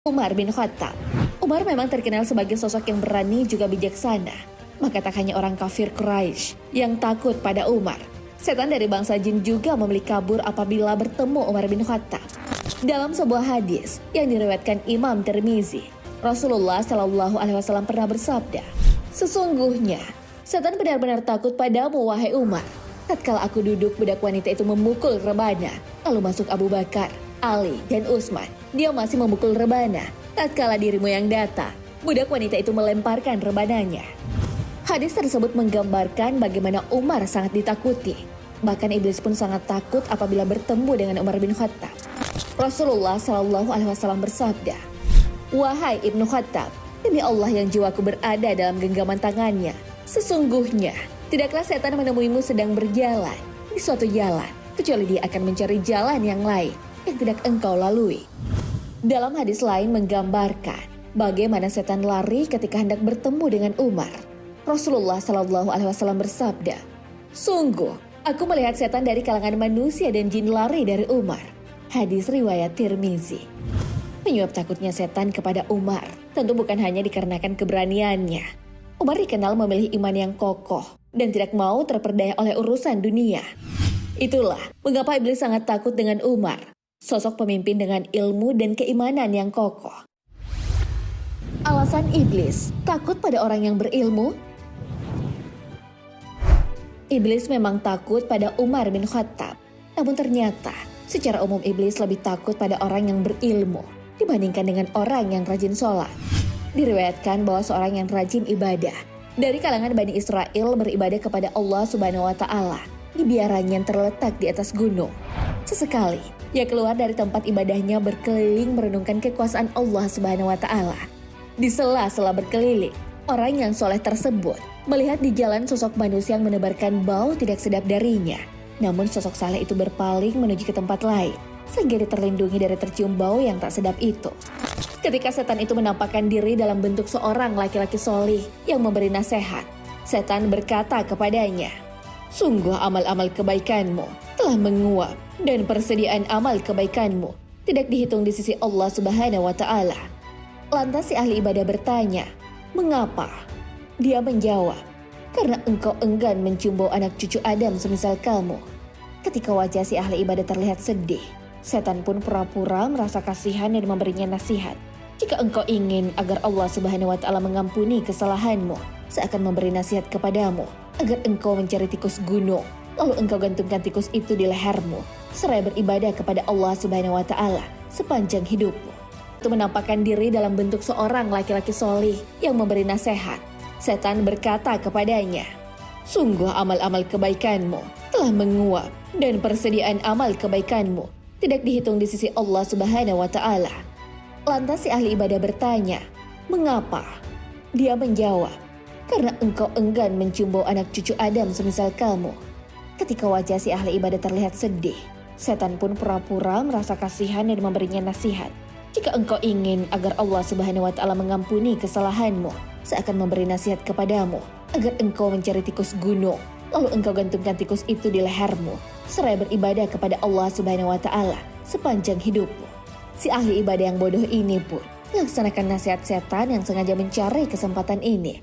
Umar bin Khattab. Umar memang terkenal sebagai sosok yang berani juga bijaksana. Maka tak hanya orang kafir Quraisy yang takut pada Umar. Setan dari bangsa jin juga memilih kabur apabila bertemu Umar bin Khattab. Dalam sebuah hadis yang diriwayatkan Imam Tirmizi, Rasulullah Shallallahu Alaihi Wasallam pernah bersabda, "Sesungguhnya setan benar-benar takut padamu, wahai Umar. Tatkala aku duduk, budak wanita itu memukul rebana, lalu masuk Abu Bakar, Ali, dan Utsman. Dia masih memukul rebana. Tatkala dirimu yang datang, budak wanita itu melemparkan rebananya." Hadis tersebut menggambarkan bagaimana Umar sangat ditakuti. Bahkan iblis pun sangat takut apabila bertemu dengan Umar bin Khattab. Rasulullah Shallallahu Alaihi Wasallam bersabda, "Wahai Ibnu Khattab, demi Allah yang jiwaku berada dalam genggaman tangannya, sesungguhnya tidaklah setan menemuimu sedang berjalan di suatu jalan, kecuali dia akan mencari jalan yang lain yang tidak engkau lalui." Dalam hadis lain menggambarkan bagaimana setan lari ketika hendak bertemu dengan Umar. Rasulullah Shallallahu Alaihi Wasallam bersabda, "Sungguh, aku melihat setan dari kalangan manusia dan jin lari dari Umar." Hadis riwayat Tirmizi. Penyebab takutnya setan kepada Umar tentu bukan hanya dikarenakan keberaniannya. Umar dikenal memilih iman yang kokoh dan tidak mau terperdaya oleh urusan dunia. Itulah mengapa iblis sangat takut dengan Umar, sosok pemimpin dengan ilmu dan keimanan yang kokoh. Alasan iblis takut pada orang yang berilmu? Iblis memang takut pada Umar bin Khattab. Namun ternyata secara umum iblis lebih takut pada orang yang berilmu dibandingkan dengan orang yang rajin sholat. Diriwayatkan bahwa seorang yang rajin ibadah dari kalangan Bani Israel beribadah kepada Allah Subhanahu wa Ta'ala di biaranya yang terletak di atas gunung. Sesekali ia keluar dari tempat ibadahnya berkeliling merenungkan kekuasaan Allah Subhanahu wa Ta'ala. Di sela-sela berkeliling, orang yang soleh tersebut melihat di jalan sosok manusia yang menebarkan bau tidak sedap darinya. Namun sosok saleh itu berpaling menuju ke tempat lain, sehingga dia terlindungi dari tercium bau yang tak sedap itu. Ketika setan itu menampakkan diri dalam bentuk seorang laki-laki solih yang memberi nasihat, setan berkata kepadanya, "Sungguh amal-amal kebaikanmu telah menguap dan persediaan amal kebaikanmu tidak dihitung di sisi Allah Subhanahu wa Ta'ala." Lantas si ahli ibadah bertanya, "Mengapa?" Dia menjawab, "Karena engkau enggan mencium bau anak cucu Adam semisal kamu." Ketika wajah si ahli ibadah terlihat sedih, setan pun pura-pura merasa kasihan dan memberinya nasihat. "Jika engkau ingin agar Allah Subhanahu wa Ta'ala mengampuni kesalahanmu, saya akan memberi nasihat kepadamu agar engkau mencari tikus gunung, lalu engkau gantungkan tikus itu di lehermu, seraya beribadah kepada Allah Subhanahu wa Ta'ala sepanjang hidupmu." Itu menampakkan diri dalam bentuk seorang laki-laki solih yang memberi nasihat. Setan berkata kepadanya, "Sungguh amal-amal kebaikanmu telah menguap dan persediaan amal kebaikanmu tidak dihitung di sisi Allah Subhanahu wa Ta'ala." Lantas si ahli ibadah bertanya, "Mengapa?" Dia menjawab, "Karena engkau enggan mencium bau anak cucu Adam semisal kamu." Ketika wajah si ahli ibadah terlihat sedih, setan pun pura-pura merasa kasihan dan memberinya nasihat. "Jika engkau ingin agar Allah Subhanahu wa Ta'ala mengampuni kesalahanmu, saya akan memberi nasihat kepadamu agar engkau mencari tikus gunung, lalu engkau gantungkan tikus itu di lehermu, seraya beribadah kepada Allah Subhanahu wa Ta'ala sepanjang hidupmu." Si ahli ibadah yang bodoh ini pun melaksanakan nasihat setan yang sengaja mencari kesempatan ini.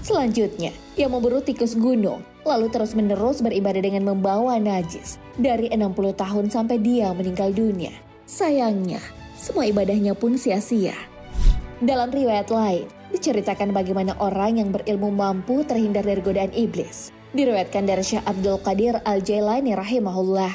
Selanjutnya, ia memburu tikus gunung, lalu terus-menerus beribadah dengan membawa najis dari 60 tahun sampai dia meninggal dunia. Sayangnya, semua ibadahnya pun sia-sia. Dalam riwayat lain, diceritakan bagaimana orang yang berilmu mampu terhindar dari godaan iblis. Diriwayatkan dari Syekh Abdul Qadir Al-Jailani rahimahullah,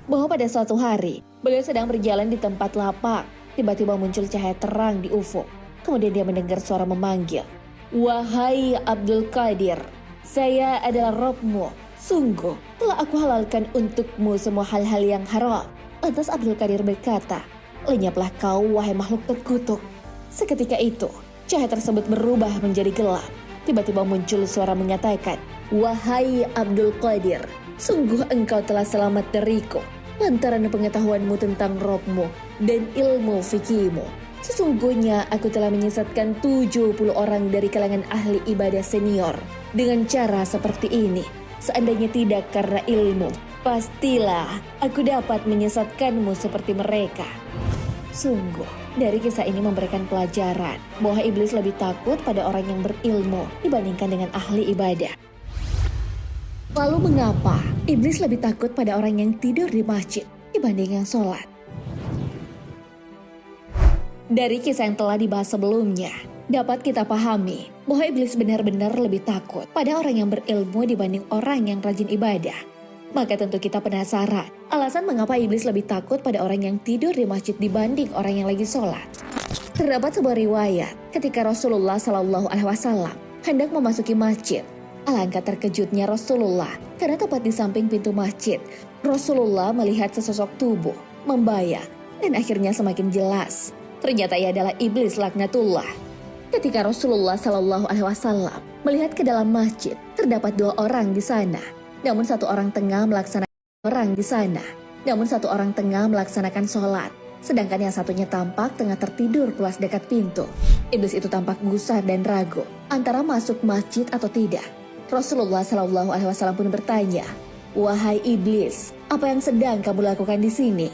bahwa pada suatu hari, beliau sedang berjalan di tempat lapang. Tiba-tiba muncul cahaya terang di ufuk. Kemudian dia mendengar suara memanggil, "Wahai Abdul Qadir, saya adalah Rabbmu. Sungguh telah aku halalkan untukmu semua hal-hal yang haram." Lantas Abdul Qadir berkata, "Lenyaplah kau, wahai makhluk terkutuk." Seketika itu, cahaya tersebut berubah menjadi gelap. Tiba-tiba muncul suara mengatakan, "Wahai Abdul Qadir, sungguh engkau telah selamat dariku lantaran pengetahuanmu tentang Rabbmu dan ilmu fikihmu. Sesungguhnya aku telah menyesatkan 70 orang dari kalangan ahli ibadah senior dengan cara seperti ini. Seandainya tidak karena ilmu, pastilah aku dapat menyesatkanmu seperti mereka." Sungguh, dari kisah ini memberikan pelajaran bahwa iblis lebih takut pada orang yang berilmu dibandingkan dengan ahli ibadah. Lalu mengapa iblis lebih takut pada orang yang tidur di masjid dibanding yang sholat? Dari kisah yang telah dibahas sebelumnya, dapat kita pahami bahwa iblis benar-benar lebih takut pada orang yang berilmu dibanding orang yang rajin ibadah. Maka tentu kita penasaran, alasan mengapa iblis lebih takut pada orang yang tidur di masjid dibanding orang yang lagi sholat. Terdapat sebuah riwayat ketika Rasulullah Shallallahu Alaihi Wasallam hendak memasuki masjid. Alangkah terkejutnya Rasulullah karena tepat di samping pintu masjid, Rasulullah melihat sesosok tubuh membayang dan akhirnya semakin jelas. Ternyata ia adalah iblis laknatullah. Ketika Rasulullah Shallallahu Alaihi Wasallam melihat ke dalam masjid, terdapat dua orang di sana. Namun satu orang tengah melaksanakan sholat, sedangkan yang satunya tampak tengah tertidur pulas dekat pintu. Iblis itu tampak gusar dan ragu antara masuk masjid atau tidak. Rasulullah Shallallahu Alaihi Wasallam pun bertanya, "Wahai iblis, apa yang sedang kamu lakukan di sini?"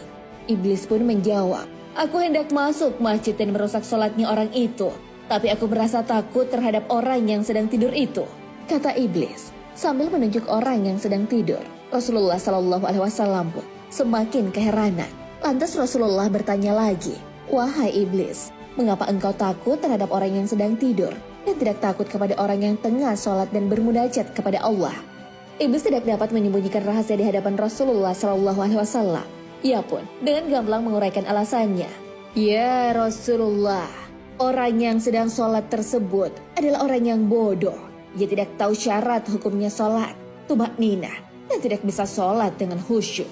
Iblis pun menjawab, "Aku hendak masuk masjid dan merusak sholatnya orang itu, tapi aku merasa takut terhadap orang yang sedang tidur itu," kata iblis sambil menunjuk orang yang sedang tidur. Rasulullah Shallallahu Alaihi Wasallam pun semakin keheranan. Lantas Rasulullah bertanya lagi, "Wahai iblis, mengapa engkau takut terhadap orang yang sedang tidur dan tidak takut kepada orang yang tengah sholat dan bermunajat kepada Allah?" Iblis tidak dapat menyembunyikan rahasia di hadapan Rasulullah Shallallahu Alaihi Wasallam. Ia pun dengan gamblang menguraikan alasannya. "Ya Rasulullah, orang yang sedang sholat tersebut adalah orang yang bodoh. Ia tidak tahu syarat hukumnya sholat, tumakninah, dan tidak bisa sholat dengan khusyuk."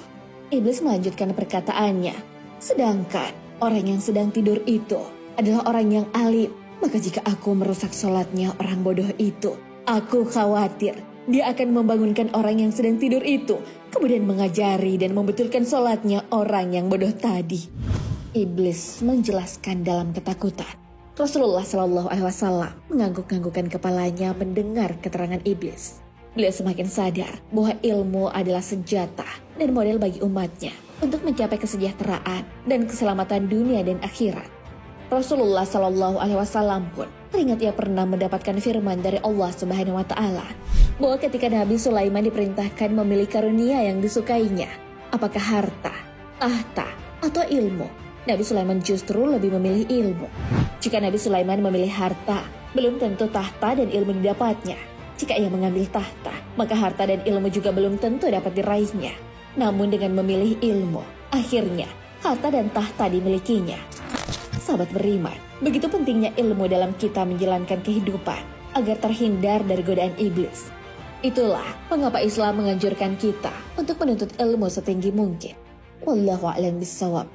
Iblis melanjutkan perkataannya, "Sedangkan orang yang sedang tidur itu adalah orang yang alim. Maka jika aku merusak sholatnya orang bodoh itu, aku khawatir dia akan membangunkan orang yang sedang tidur itu, kemudian mengajari dan membetulkan sholatnya orang yang bodoh tadi." Iblis menjelaskan dalam ketakutan. Rasulullah Shallallahu Alaihi Wasallam mengangguk-anggukkan kepalanya mendengar keterangan iblis. Beliau semakin sadar bahwa ilmu adalah senjata dan modal bagi umatnya untuk mencapai kesejahteraan dan keselamatan dunia dan akhirat. Rasulullah Shallallahu Alaihi Wasallam pun teringat ia pernah mendapatkan firman dari Allah Subhanahu Wa Taala bahwa ketika Nabi Sulaiman diperintahkan memilih karunia yang disukainya, apakah harta, tahta, atau ilmu, Nabi Sulaiman justru lebih memilih ilmu. Jika Nabi Sulaiman memilih harta, belum tentu tahta dan ilmu didapatnya. Jika ia mengambil tahta, maka harta dan ilmu juga belum tentu dapat diraihnya. Namun dengan memilih ilmu, akhirnya harta dan tahta dimilikinya. Sahabat beriman, begitu pentingnya ilmu dalam kita menjalankan kehidupan agar terhindar dari godaan iblis. Itulah mengapa Islam menganjurkan kita untuk menuntut ilmu setinggi mungkin. Wallahu a'lam bishawab.